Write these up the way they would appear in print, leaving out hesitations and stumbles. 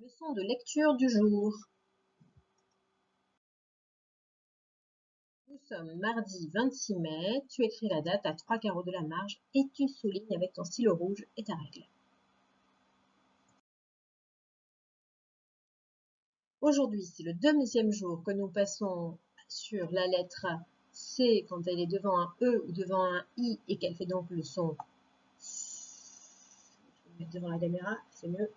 Leçon de lecture du jour. Nous sommes mardi 26 mai, tu écris la date à 3 carreaux de la marge et tu soulignes avec ton stylo rouge et ta règle. Aujourd'hui, c'est le deuxième jour que nous passons sur la lettre C quand elle est devant un E ou devant un I et qu'elle fait donc le son. Je vais le mettre devant la caméra, c'est mieux.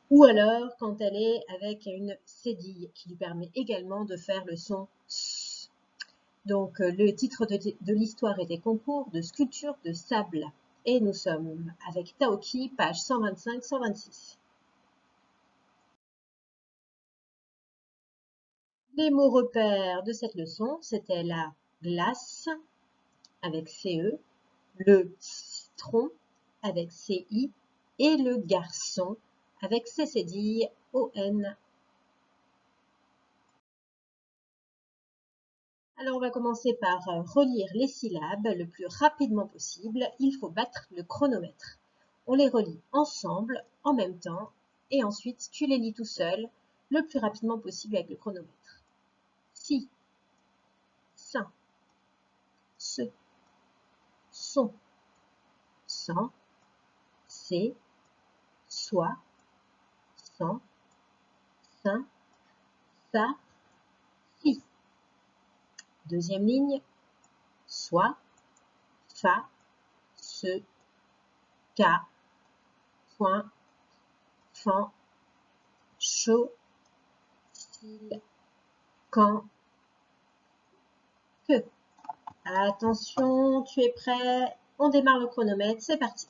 Ou alors quand elle est avec une cédille qui lui permet également de faire le son S. Donc le titre de l'histoire était Concours de sculpture de sable. Et nous sommes avec Taoki, page 125-126. Les mots repères de cette leçon, c'était la glace avec CE, le citron avec CI et le garçon avec CCD ON. Alors on va commencer par relire les syllabes le plus rapidement possible. Il faut battre le chronomètre. On les relit ensemble, en même temps, et ensuite tu les lis tout seul, le plus rapidement possible avec le chronomètre. Si, sain, ce, son, sans, c'est, soit, sans, sain, ça, si. Deuxième ligne, soit, fa, ce, ca, point, fan, chaud, style, quand, que. Attention, tu es prêt? On démarre le chronomètre, c'est parti.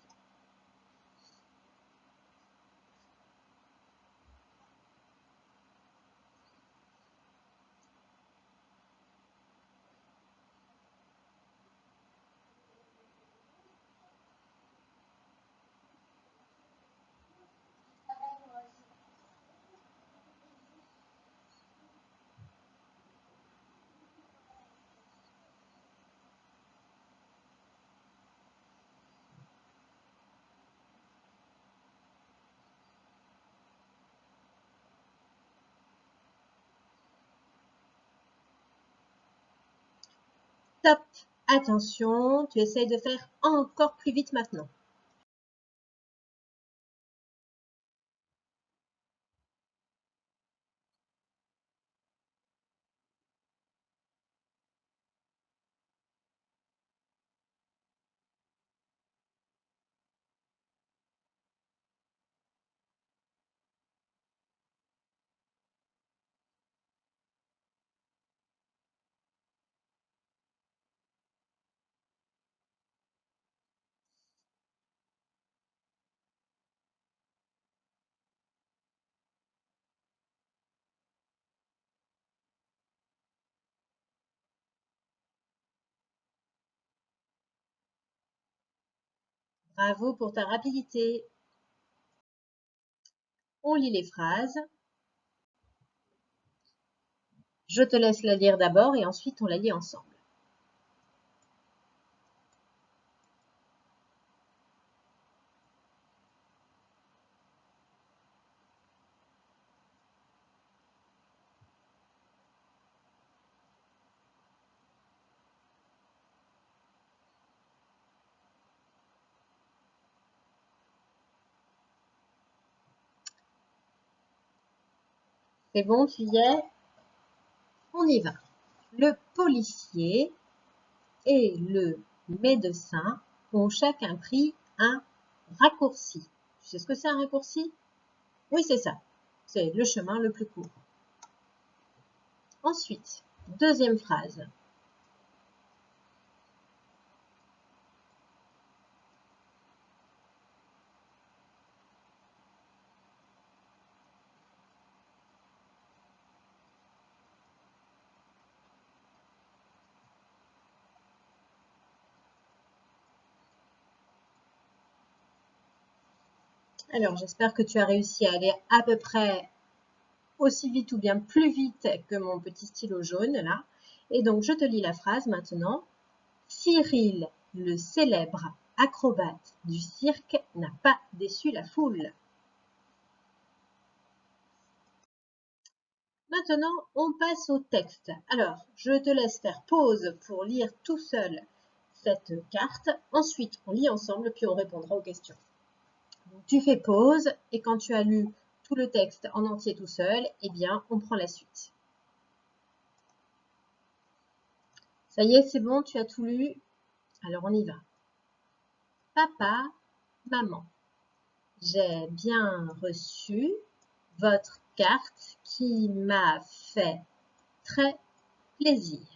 Top! Attention, tu essayes de faire encore plus vite maintenant. Bravo pour ta rapidité. On lit les phrases. Je te laisse la lire d'abord et ensuite on la lit ensemble. C'est bon, tu y es? On y va. Le policier et le médecin ont chacun pris un raccourci. Tu sais ce que c'est un raccourci? Oui, c'est ça. C'est le chemin le plus court. Ensuite, deuxième phrase. Alors, j'espère que tu as réussi à aller à peu près aussi vite ou bien plus vite que mon petit stylo jaune là. Et donc, je te lis la phrase maintenant. Cyril, le célèbre acrobate du cirque, n'a pas déçu la foule. Maintenant, on passe au texte. Alors, je te laisse faire pause pour lire tout seul cette carte. Ensuite, on lit ensemble, puis on répondra aux questions. Donc, tu fais pause et quand tu as lu tout le texte en entier tout seul, eh bien, on prend la suite. Ça y est, c'est bon, tu as tout lu? Alors, on y va. Papa, maman, j'ai bien reçu votre carte qui m'a fait très plaisir.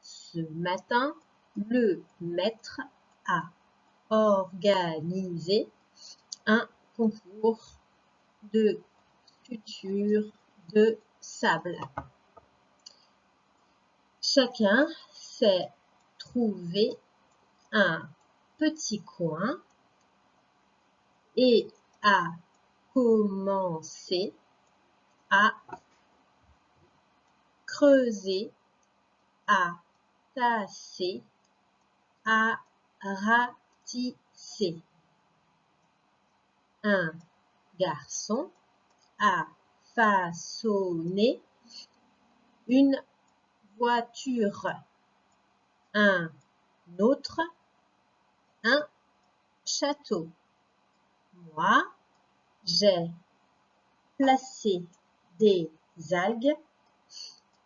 Ce matin, le maître a organisé un concours de sculpture de sable. Chacun s'est trouvé un petit coin et a commencé à creuser, à tasser, à ratisser. Un garçon a façonné une voiture. Un autre, un château. Moi, j'ai placé des algues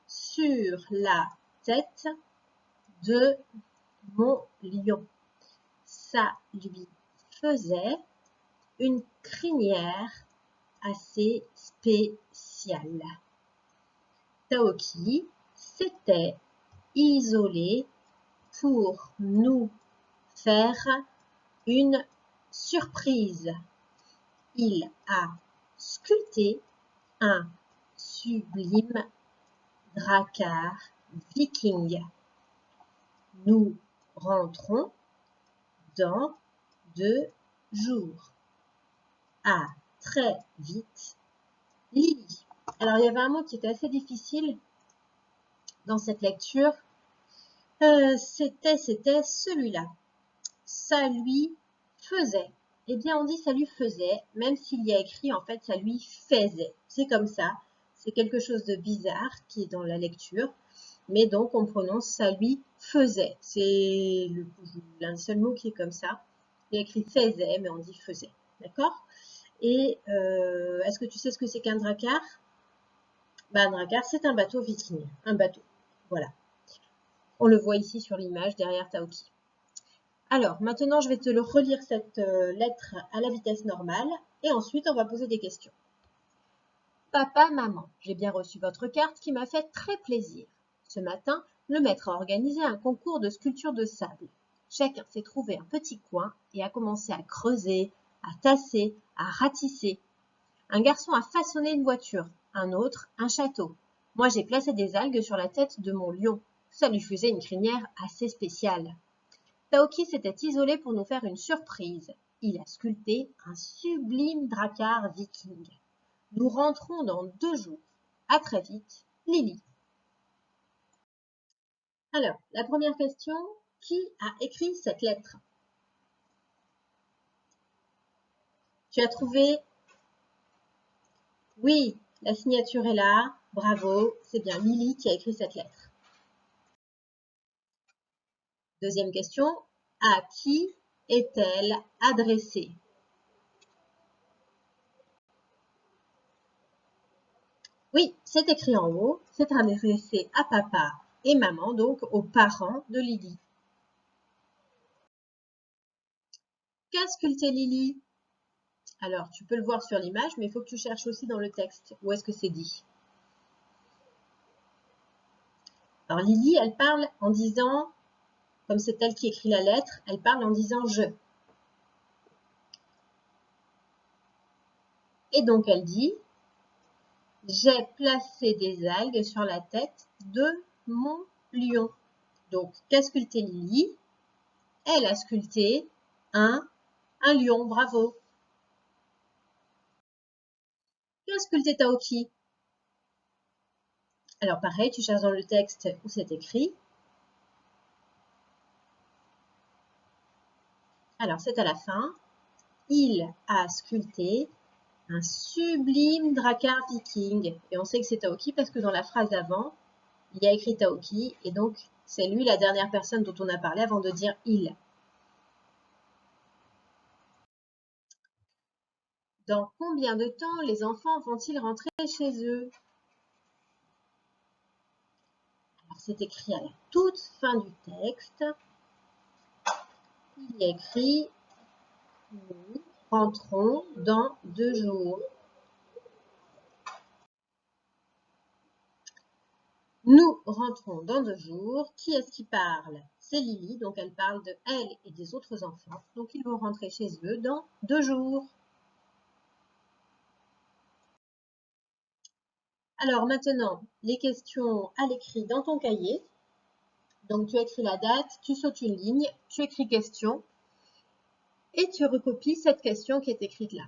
sur la tête de mon lion. Ça lui faisait une crinière assez spéciale. Taoki s'était isolé pour nous faire une surprise. Il a sculpté un sublime dracard viking. Nous rentrons dans 2 jours. À très vite, Lily. Alors, il y avait un mot qui était assez difficile dans cette lecture. C'était celui-là. Ça lui faisait. Eh bien, on dit ça lui faisait, même s'il y a écrit, en fait, ça lui faisait. C'est comme ça. C'est quelque chose de bizarre qui est dans la lecture. Mais donc, on prononce ça lui faisait. C'est l'un des seuls mots qui est comme ça. Il y a écrit faisait, mais on dit faisait. D'accord? Et est-ce que tu sais ce que c'est qu'un drakkar? Un drakkar, c'est un bateau viking. Un bateau. Voilà. On le voit ici sur l'image derrière Taoki. Alors, maintenant, je vais te relire cette lettre à la vitesse normale et ensuite, on va poser des questions. Papa, maman, j'ai bien reçu votre carte qui m'a fait très plaisir. Ce matin, le maître a organisé un concours de sculpture de sable. Chacun s'est trouvé un petit coin et a commencé à creuser, à tasser, à ratisser. Un garçon a façonné une voiture, un autre un château. Moi, j'ai placé des algues sur la tête de mon lion. Ça lui faisait une crinière assez spéciale. Taoki s'était isolé pour nous faire une surprise. Il a sculpté un sublime dracard viking. Nous rentrons dans 2 jours. À très vite, Lily. Alors, la première question, qui a écrit cette lettre? Tu as trouvé? Oui, la signature est là. Bravo, c'est bien Lily qui a écrit cette lettre. Deuxième question, à qui est-elle adressée? Oui, c'est écrit en haut, c'est adressé à papa et maman, donc aux parents de Lily. Qu'a sculpté Lily? Alors, tu peux le voir sur l'image, mais il faut que tu cherches aussi dans le texte. Où est-ce que c'est dit? Alors, Lily, elle parle en disant, comme c'est elle qui écrit la lettre, elle parle en disant « je ». Et donc, elle dit « J'ai placé des algues sur la tête de mon lion ». Donc, qu'a sculpté Lily? Elle a sculpté un lion, bravo. Qu'a sculpté Taoki? Alors, pareil, tu cherches dans le texte où c'est écrit. Alors, c'est à la fin. Il a sculpté un sublime drakkar viking. Et on sait que c'est Taoki parce que dans la phrase avant, il y a écrit Taoki. Et donc, c'est lui la dernière personne dont on a parlé avant de dire il. Dans combien de temps les enfants vont-ils rentrer chez eux? Alors, c'est écrit à la toute fin du texte. Il est écrit « Nous rentrons dans 2 jours ». Nous rentrons dans 2 jours. Qui est-ce qui parle? C'est Lily, donc elle parle de elle et des autres enfants. Donc ils vont rentrer chez eux dans 2 jours. Alors maintenant, les questions à l'écrit dans ton cahier. Donc tu écris la date, tu sautes une ligne, tu écris question et tu recopies cette question qui est écrite là.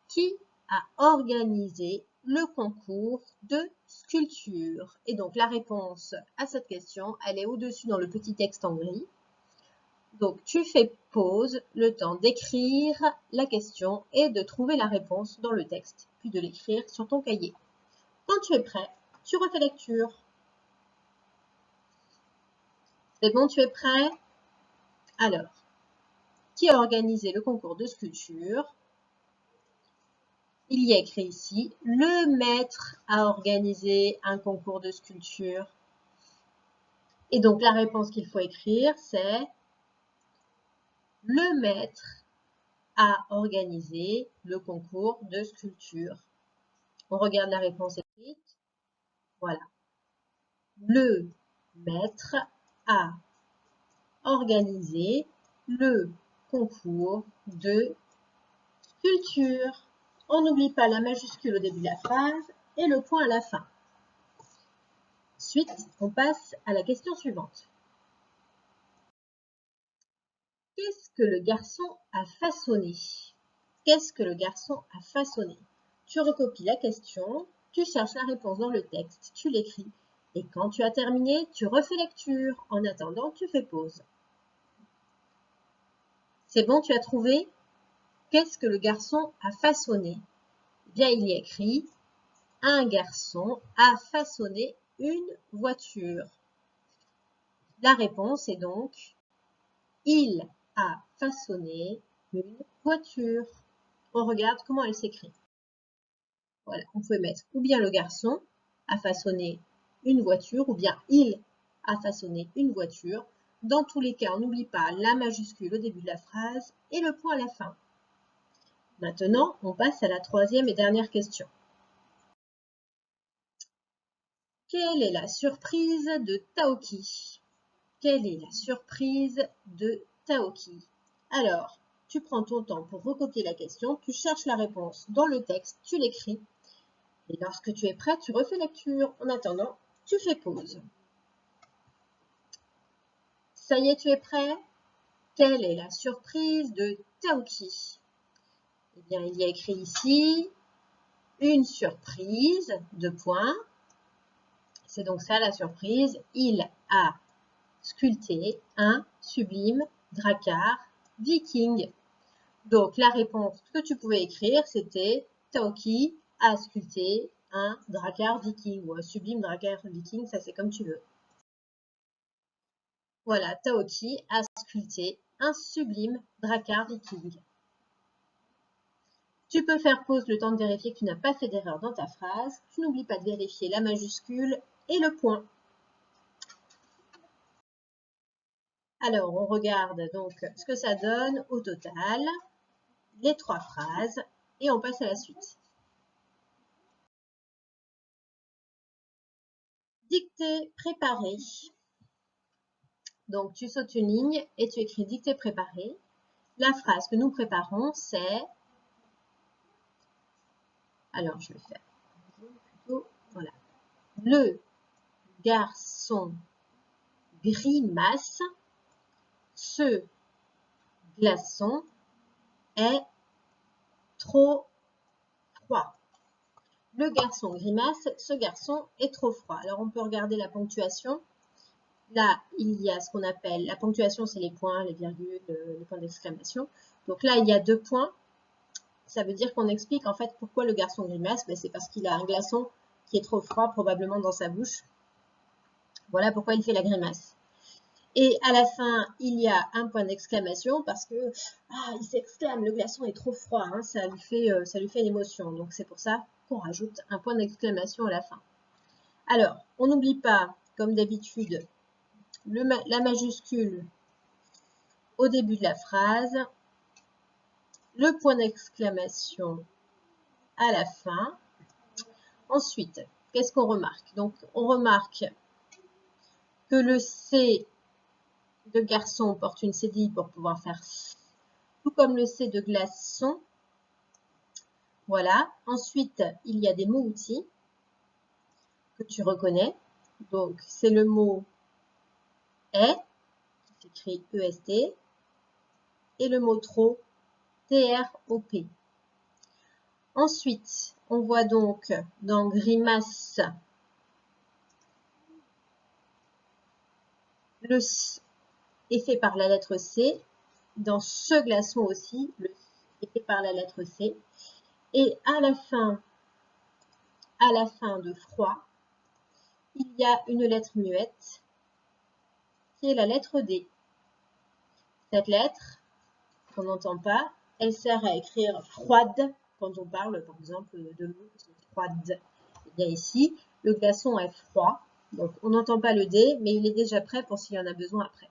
Qui a organisé le concours de sculpture? Et donc la réponse à cette question, elle est au-dessus dans le petit texte en gris. Donc tu fais pause, le temps d'écrire la question et de trouver la réponse dans le texte, puis de l'écrire sur ton cahier. Quand tu es prêt, tu refais lecture. C'est bon, tu es prêt? Alors, qui a organisé le concours de sculpture? Il y a écrit ici, le maître a organisé un concours de sculpture. Et donc la réponse qu'il faut écrire, c'est le maître a organisé le concours de sculpture. On regarde la réponse écrite. Voilà. Le maître a organisé le concours de sculpture. On n'oublie pas la majuscule au début de la phrase et le point à la fin. Ensuite, on passe à la question suivante. Qu'est-ce que le garçon a façonné? Qu'est-ce que le garçon a façonné? Tu recopies la question, tu cherches la réponse dans le texte, tu l'écris. Et quand tu as terminé, tu refais lecture. En attendant, tu fais pause. C'est bon, tu as trouvé? Qu'est-ce que le garçon a façonné? Eh bien, il y a écrit « Un garçon a façonné une voiture ». La réponse est donc « Il a façonné une voiture ». On regarde comment elle s'écrit. Voilà, on peut mettre ou bien le garçon a façonné une voiture ou bien il a façonné une voiture. Dans tous les cas, on n'oublie pas la majuscule au début de la phrase et le point à la fin. Maintenant, on passe à la troisième et dernière question. Quelle est la surprise de Taoki? Quelle est la surprise de Taoki? Alors, tu prends ton temps pour recopier la question, tu cherches la réponse dans le texte, tu l'écris. Et lorsque tu es prêt, tu refais lecture. En attendant, tu fais pause. Ça y est, tu es prêt? Quelle est la surprise de Taoki? Eh bien, il y a écrit ici une surprise, 2 points. C'est donc ça la surprise. Il a sculpté un sublime drakkar viking. Donc la réponse que tu pouvais écrire, c'était Taoki a sculpté un drakkar viking ou un sublime drakkar viking, ça c'est comme tu veux. Voilà, Taoki a sculpté un sublime drakkar viking. Tu peux faire pause le temps de vérifier que tu n'as pas fait d'erreur dans ta phrase. Tu n'oublies pas de vérifier la majuscule et le point. Alors, on regarde donc ce que ça donne au total, les 3 phrases, et on passe à la suite. Dictée préparée. Donc, tu sautes une ligne et tu écris dictée préparée. La phrase que nous préparons, c'est... Alors, je vais faire plutôt... Voilà. Le garçon grimace. Ce glaçon est trop froid. Le garçon grimace, ce garçon est trop froid. Alors, on peut regarder la ponctuation. Là, il y a ce qu'on appelle, la ponctuation, c'est les points, les virgules, les points d'exclamation. Donc là, il y a 2 points. ça veut dire qu'on explique en fait pourquoi le garçon grimace. Ben, c'est parce qu'il a un glaçon qui est trop froid probablement dans sa bouche. Voilà pourquoi il fait la grimace. Et à la fin, il y a un point d'exclamation parce que il s'exclame, le glaçon est trop froid, hein, ça lui fait une émotion. Donc c'est pour ça qu'on rajoute un point d'exclamation à la fin. Alors, on n'oublie pas, comme d'habitude, la majuscule au début de la phrase, le point d'exclamation à la fin. Ensuite, qu'est-ce qu'on remarque? Donc, on remarque que le C de garçon porte une cédille pour pouvoir faire tout comme le C de glaçon. Voilà. Ensuite, il y a des mots-outils que tu reconnais. Donc, c'est le mot est, qui s'écrit EST, et le mot trop, TROP. Ensuite, on voit donc dans grimace, le S est fait par la lettre C. Dans ce glaçon aussi, le S est fait par la lettre C. Et à la fin de froid, il y a une lettre muette qui est la lettre D. Cette lettre, qu'on n'entend pas, elle sert à écrire froide quand on parle, par exemple, de l'eau froide. Et bien ici, le glaçon est froid, donc on n'entend pas le D, mais il est déjà prêt pour s'il y en a besoin après.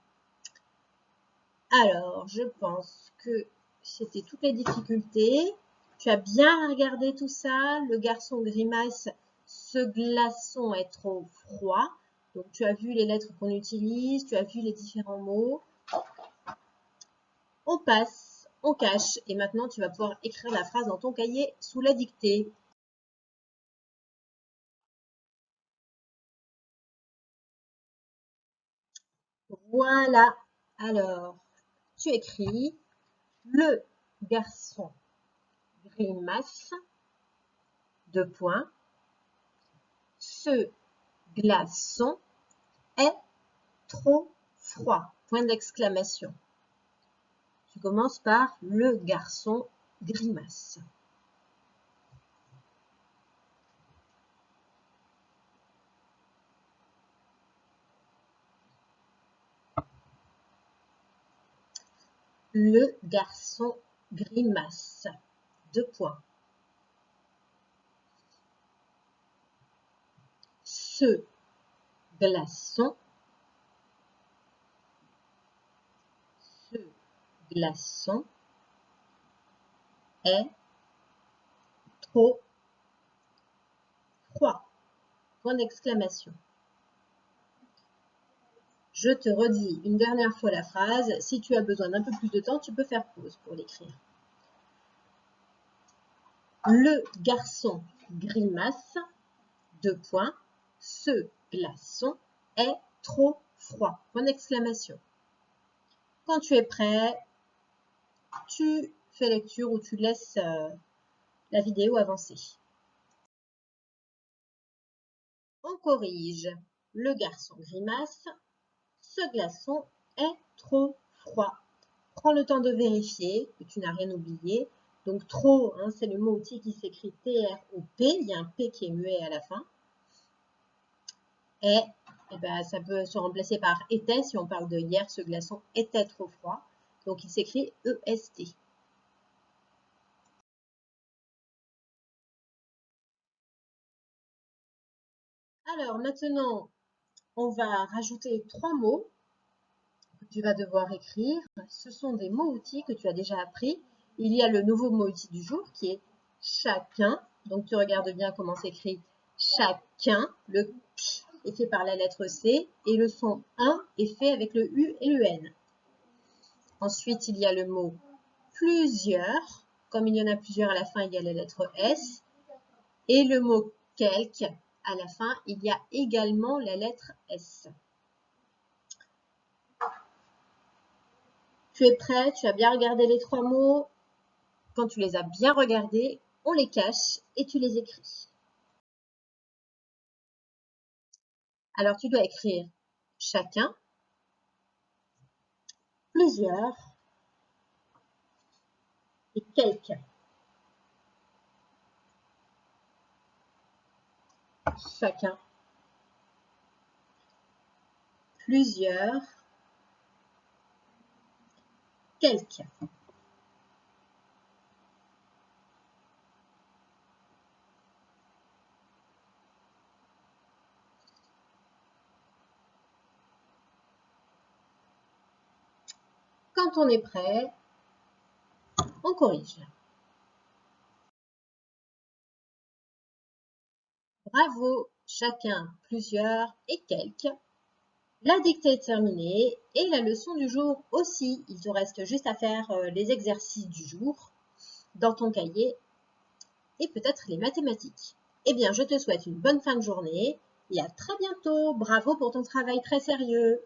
Alors, je pense que c'était toutes les difficultés. Tu as bien regardé tout ça. Le garçon grimace, ce glaçon est trop froid. Donc, tu as vu les lettres qu'on utilise, tu as vu les différents mots. On passe, on cache. Et maintenant, tu vas pouvoir écrire la phrase dans ton cahier sous la dictée. Voilà. Alors, tu écris le garçon grimace, deux points. Ce glaçon est trop froid. Point d'exclamation. Tu commences par le garçon grimace. Le garçon grimace. Deux points. Ce glaçon est trop froid. Point d'exclamation. Je te redis une dernière fois la phrase. Si tu as besoin d'un peu plus de temps, tu peux faire pause pour l'écrire. Le garçon grimace, deux points. Ce glaçon est trop froid. Point d'exclamation. Quand tu es prêt, tu fais lecture ou tu laisses la vidéo avancer. On corrige. Le garçon grimace. Ce glaçon est trop froid. Prends le temps de vérifier que tu n'as rien oublié. Donc trop, hein, c'est le mot outil qui s'écrit T-R-O-P. Il y a un P qui est muet à la fin. Et ben, ça peut se remplacer par était. Si on parle de hier, ce glaçon était trop froid. Donc il s'écrit E-S-T. Alors maintenant, on va rajouter trois mots que tu vas devoir écrire. Ce sont des mots-outils que tu as déjà appris. Il y a le nouveau mot-outil du jour qui est chacun. Donc tu regardes bien comment s'écrit chacun. Le K est fait par la lettre C et le son 1 est fait avec le U et le N. Ensuite, il y a le mot plusieurs. Comme il y en a plusieurs à la fin, il y a la lettre S. Et le mot quelque, à la fin, il y a également la lettre S. Tu es prêt? Tu as bien regardé les trois mots? Quand tu les as bien regardés, on les cache et tu les écris. Alors, tu dois écrire chacun, plusieurs et quelques. chacun, plusieurs, quelques. Quand on est prêt, on corrige. Bravo, chacun, plusieurs et quelques. La dictée est terminée et la leçon du jour aussi. Il te reste juste à faire les exercices du jour dans ton cahier et peut-être les mathématiques. Eh bien, je te souhaite une bonne fin de journée et à très bientôt. Bravo pour ton travail très sérieux.